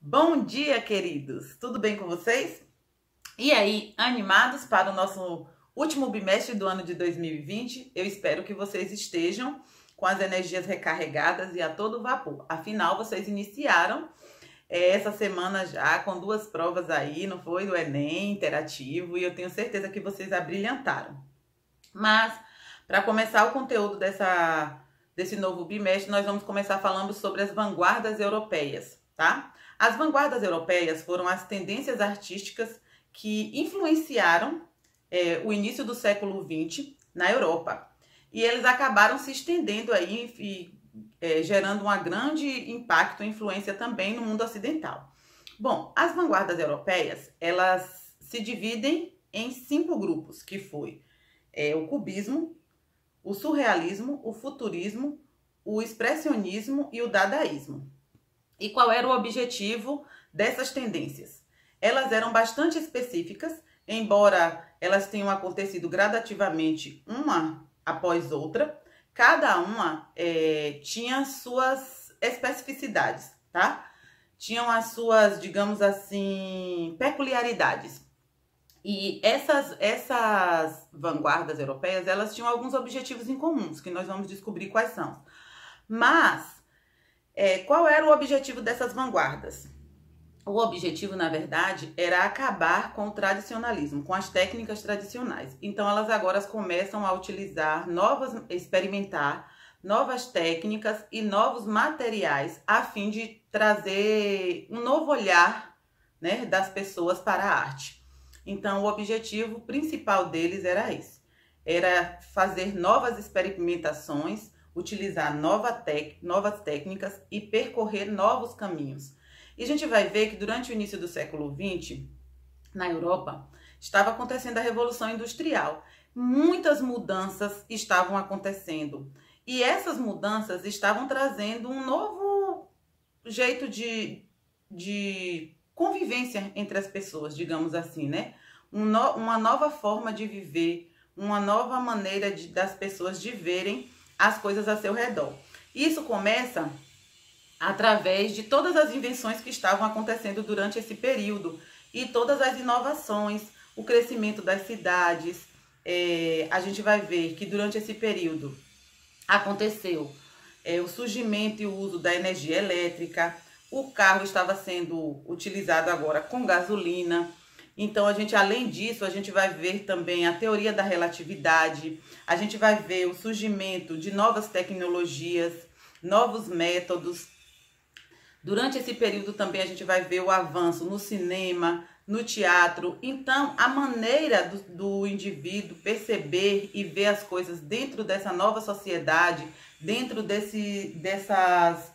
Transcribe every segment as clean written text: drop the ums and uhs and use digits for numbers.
Bom dia, queridos! Tudo bem com vocês? E aí, animados para o nosso último bimestre do ano de 2020? Eu espero que vocês estejam com as energias recarregadas e a todo vapor. Afinal, vocês iniciaram essa semana já com 2 provas aí, não foi? Do Enem interativo, e eu tenho certeza que vocês abrilhantaram. Mas, para começar o conteúdo desse novo bimestre, nós vamos começar falando sobre as vanguardas europeias, tá? As vanguardas europeias foram as tendências artísticas que influenciaram o início do século XX na Europa. E eles acabaram se estendendo aí e gerando um grande impacto e influência também no mundo ocidental. Bom, as vanguardas europeias, elas se dividem em 5 grupos, que foi o cubismo, o surrealismo, o futurismo, o expressionismo e o dadaísmo. E qual era o objetivo dessas tendências? Elas eram bastante específicas, embora elas tenham acontecido gradativamente uma após outra, cada uma tinha suas especificidades, tá? Tinham as suas, digamos assim, peculiaridades. E essas vanguardas europeias, elas tinham alguns objetivos em comuns, que nós vamos descobrir quais são. Mas, qual era o objetivo dessas vanguardas? O objetivo, na verdade, era acabar com o tradicionalismo, com as técnicas tradicionais. Então, elas agora começam a utilizar experimentar novas técnicas e novos materiais a fim de trazer um novo olhar, né, das pessoas para a arte. Então, o objetivo principal deles era esse. Era fazer novas experimentações, utilizar novas técnicas e percorrer novos caminhos. E a gente vai ver que durante o início do século XX, na Europa, estava acontecendo a Revolução Industrial. Muitas mudanças estavam acontecendo. E essas mudanças estavam trazendo um novo jeito de convivência entre as pessoas, digamos assim, né? Uma nova forma de viver, uma nova maneira das pessoas de verem as coisas a seu redor. Isso começa através de todas as invenções que estavam acontecendo durante esse período e todas as inovações, o crescimento das cidades. A gente vai ver que durante esse período aconteceu o surgimento e o uso da energia elétrica, o carro estava sendo utilizado agora com gasolina. Então, além disso, a gente vai ver também a teoria da relatividade, a gente vai ver o surgimento de novas tecnologias, novos métodos. Durante esse período também a gente vai ver o avanço no cinema, no teatro. Então, a maneira do indivíduo perceber e ver as coisas dentro dessa nova sociedade, dentro dessas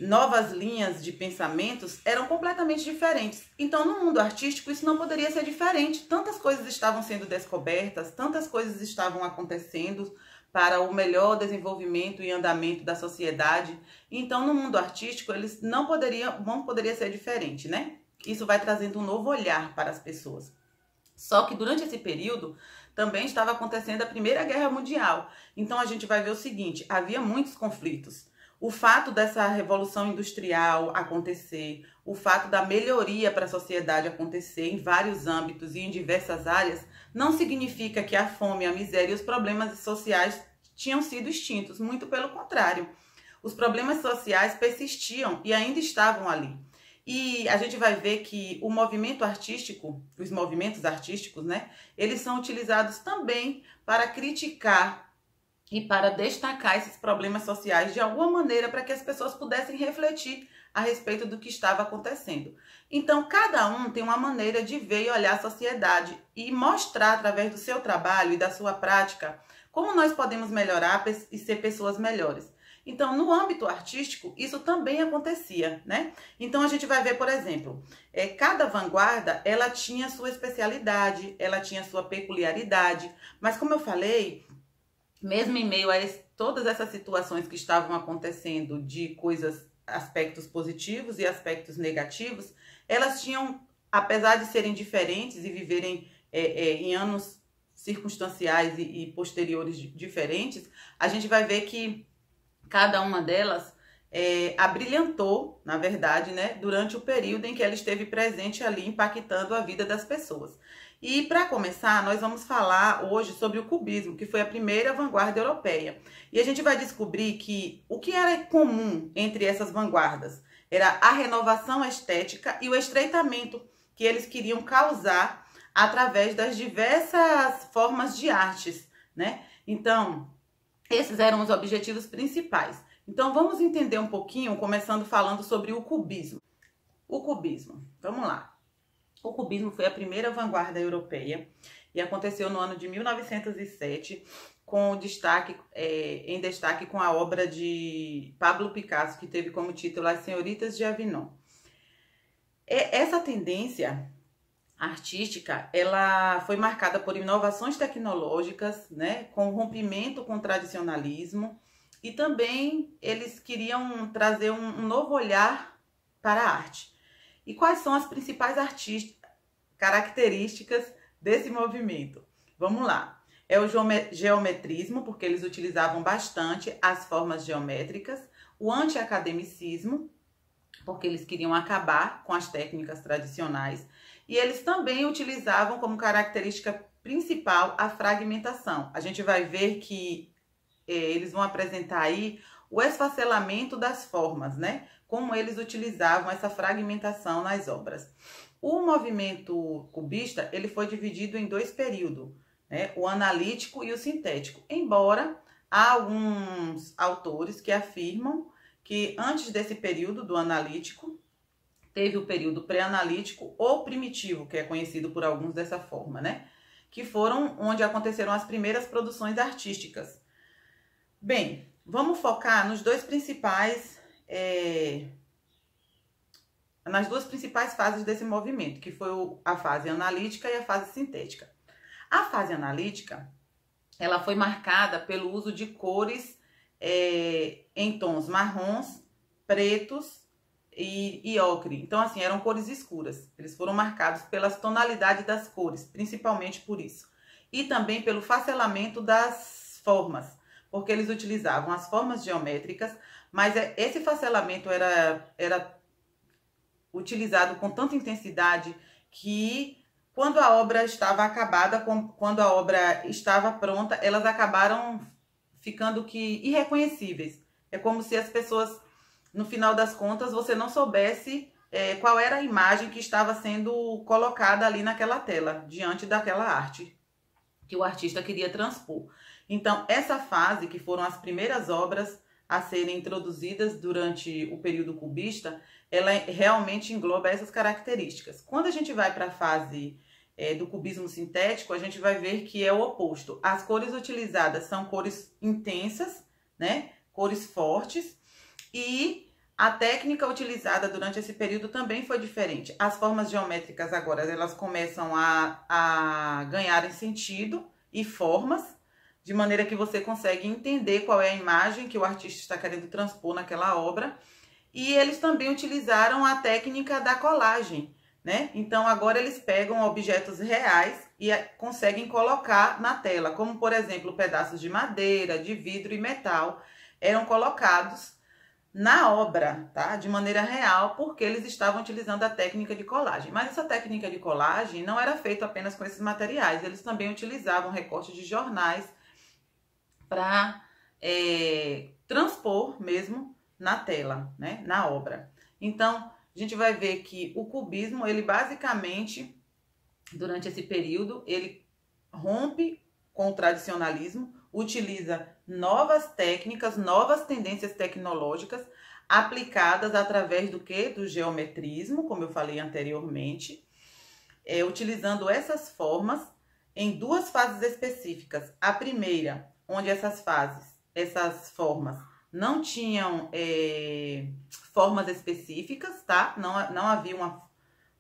novas linhas de pensamentos, eram completamente diferentes. Então, no mundo artístico, isso não poderia ser diferente. Tantas coisas estavam sendo descobertas, tantas coisas estavam acontecendo para o melhor desenvolvimento e andamento da sociedade. Então, no mundo artístico, eles não poderia ser diferente, né? Isso vai trazendo um novo olhar para as pessoas. Só que durante esse período também estava acontecendo a Primeira Guerra Mundial. Então, a gente vai ver o seguinte: havia muitos conflitos. O fato dessa revolução industrial acontecer, o fato da melhoria para a sociedade acontecer em vários âmbitos e em diversas áreas, não significa que a fome, a miséria e os problemas sociais tinham sido extintos. Muito pelo contrário. Os problemas sociais persistiam e ainda estavam ali. E a gente vai ver que o movimento artístico, os movimentos artísticos, né, eles são utilizados também para criticar e para destacar esses problemas sociais de alguma maneira, para que as pessoas pudessem refletir a respeito do que estava acontecendo. Então, cada um tem uma maneira de ver e olhar a sociedade e mostrar, através do seu trabalho e da sua prática, como nós podemos melhorar e ser pessoas melhores. Então, no âmbito artístico, isso também acontecia, né? Então, a gente vai ver, por exemplo, cada vanguarda, ela tinha sua especialidade, ela tinha sua peculiaridade, mas como eu falei, mesmo em meio a todas essas situações que estavam acontecendo de aspectos positivos e aspectos negativos, elas tinham, apesar de serem diferentes e viverem em anos circunstanciais e posteriores diferentes, a gente vai ver que cada uma delas abrilhantou, na verdade, né, durante o período em que ela esteve presente ali, impactando a vida das pessoas. E para começar, nós vamos falar hoje sobre o cubismo, que foi a primeira vanguarda europeia. E a gente vai descobrir que o que era comum entre essas vanguardas era a renovação estética e o estreitamento que eles queriam causar através das diversas formas de artes, né? Então, esses eram os objetivos principais. Então, vamos entender um pouquinho, começando falando sobre o cubismo. O cubismo, vamos lá. O cubismo foi a primeira vanguarda europeia e aconteceu no ano de 1907, com destaque, em destaque com a obra de Pablo Picasso, que teve como título As Senhoritas de Avignon. Essa tendência artística, ela foi marcada por inovações tecnológicas, né, com o rompimento com o tradicionalismo, e também eles queriam trazer um novo olhar para a arte. E quais são as principais características desse movimento? Vamos lá. É o geometrismo, porque eles utilizavam bastante as formas geométricas. O anti-academicismo, porque eles queriam acabar com as técnicas tradicionais. E eles também utilizavam como característica principal a fragmentação. A gente vai ver que eles vão apresentar aí o esfacelamento das formas, né? Como eles utilizavam essa fragmentação nas obras. O movimento cubista, ele foi dividido em dois períodos, né? O analítico e o sintético. Embora há alguns autores que afirmam que antes desse período do analítico, teve o período pré-analítico ou primitivo, que é conhecido por alguns dessa forma, né? Que foram onde aconteceram as primeiras produções artísticas. Bem, vamos focar nos dois principais, nas duas principais fases desse movimento, que foi a fase analítica e a fase sintética. A fase analítica, ela foi marcada pelo uso de cores em tons marrons, pretos e ocre. Então, assim, eram cores escuras. Eles foram marcados pelas tonalidades das cores, principalmente por isso. E também pelo facelamento das formas, porque eles utilizavam as formas geométricas, mas esse facelamento era utilizado com tanta intensidade que quando a obra estava acabada, quando a obra estava pronta, elas acabaram ficando irreconhecíveis. É como se as pessoas, no final das contas, você não soubesse qual era a imagem que estava sendo colocada ali naquela tela, diante daquela arte que o artista queria transpor. Então, essa fase, que foram as primeiras obras a serem introduzidas durante o período cubista, ela realmente engloba essas características. Quando a gente vai para a fase do cubismo sintético, a gente vai ver que é o oposto. As cores utilizadas são cores intensas, né? Cores fortes, e a técnica utilizada durante esse período também foi diferente. As formas geométricas agora, elas começam a ganharem sentido e formas, de maneira que você consegue entender qual é a imagem que o artista está querendo transpor naquela obra. E eles também utilizaram a técnica da colagem, né? Então, agora eles pegam objetos reais e conseguem colocar na tela, como, por exemplo, pedaços de madeira, de vidro e metal, eram colocados na obra, tá? De maneira real, porque eles estavam utilizando a técnica de colagem. Mas essa técnica de colagem não era feita apenas com esses materiais, eles também utilizavam recortes de jornais para transpor mesmo na tela, né? Na obra. Então, a gente vai ver que o cubismo, ele basicamente, durante esse período, ele rompe com o tradicionalismo, utiliza novas técnicas, novas tendências tecnológicas aplicadas através do quê? Do geometrismo, como eu falei anteriormente, utilizando essas formas em duas fases específicas. A primeira, onde essas formas não tinham formas específicas, tá? Não havia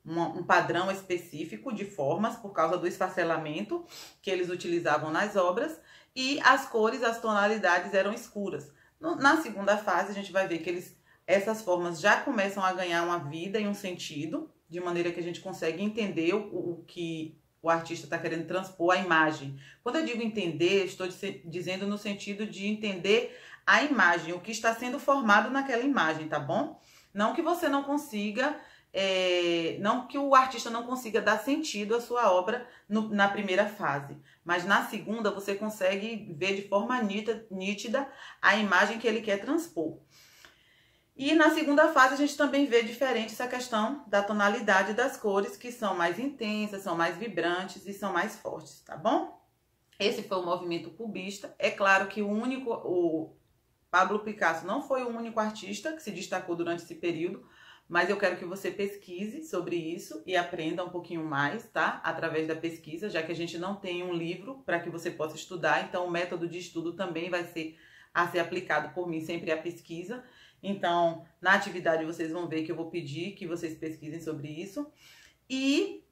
um padrão específico de formas por causa do esfacelamento que eles utilizavam nas obras, e as cores, as tonalidades eram escuras. Na segunda fase, a gente vai ver que essas formas já começam a ganhar uma vida e um sentido, de maneira que a gente consegue entender o que o artista está querendo transpor, a imagem. Quando eu digo entender, estou dizendo no sentido de entender a imagem, o que está sendo formado naquela imagem, tá bom? Não que você não consiga, não que o artista não consiga dar sentido à sua obra na primeira fase, mas na segunda você consegue ver de forma nítida a imagem que ele quer transpor. E na segunda fase a gente também vê diferente essa questão da tonalidade das cores, que são mais intensas, são mais vibrantes e são mais fortes, tá bom? Esse foi o movimento cubista. É claro que o Pablo Picasso não foi o único artista que se destacou durante esse período, mas eu quero que você pesquise sobre isso e aprenda um pouquinho mais, tá? Através da pesquisa, já que a gente não tem um livro para que você possa estudar, então o método de estudo também vai ser a ser aplicado por mim sempre a pesquisa. Então, na atividade vocês vão ver que eu vou pedir que vocês pesquisem sobre isso. E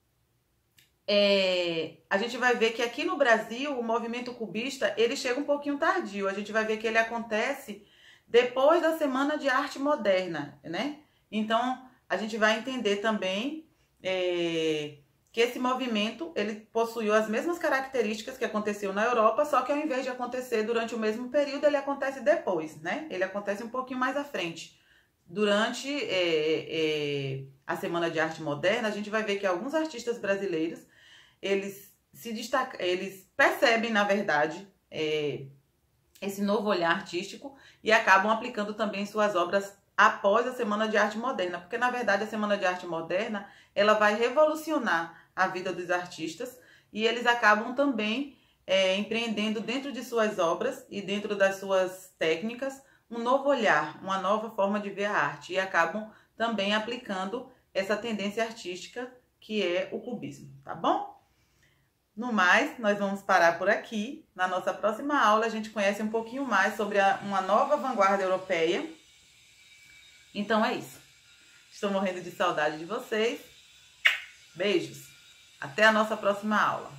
a gente vai ver que aqui no Brasil, o movimento cubista, ele chega um pouquinho tardio. A gente vai ver que ele acontece depois da Semana de Arte Moderna, né? Então, a gente vai entender também que esse movimento, ele possuiu as mesmas características que aconteceu na Europa, só que ao invés de acontecer durante o mesmo período, ele acontece depois, né? Ele acontece um pouquinho mais à frente. Durante a Semana de Arte Moderna, a gente vai ver que alguns artistas brasileiros, eles percebem, na verdade, esse novo olhar artístico e acabam aplicando também suas obras após a Semana de Arte Moderna, porque, na verdade, a Semana de Arte Moderna, ela vai revolucionar a vida dos artistas e eles acabam também empreendendo dentro de suas obras e dentro das suas técnicas um novo olhar, uma nova forma de ver a arte e acabam também aplicando essa tendência artística que é o cubismo, tá bom? No mais, nós vamos parar por aqui. Na nossa próxima aula, a gente conhece um pouquinho mais sobre uma nova vanguarda europeia. Então é isso. Estou morrendo de saudade de vocês. Beijos. Até a nossa próxima aula.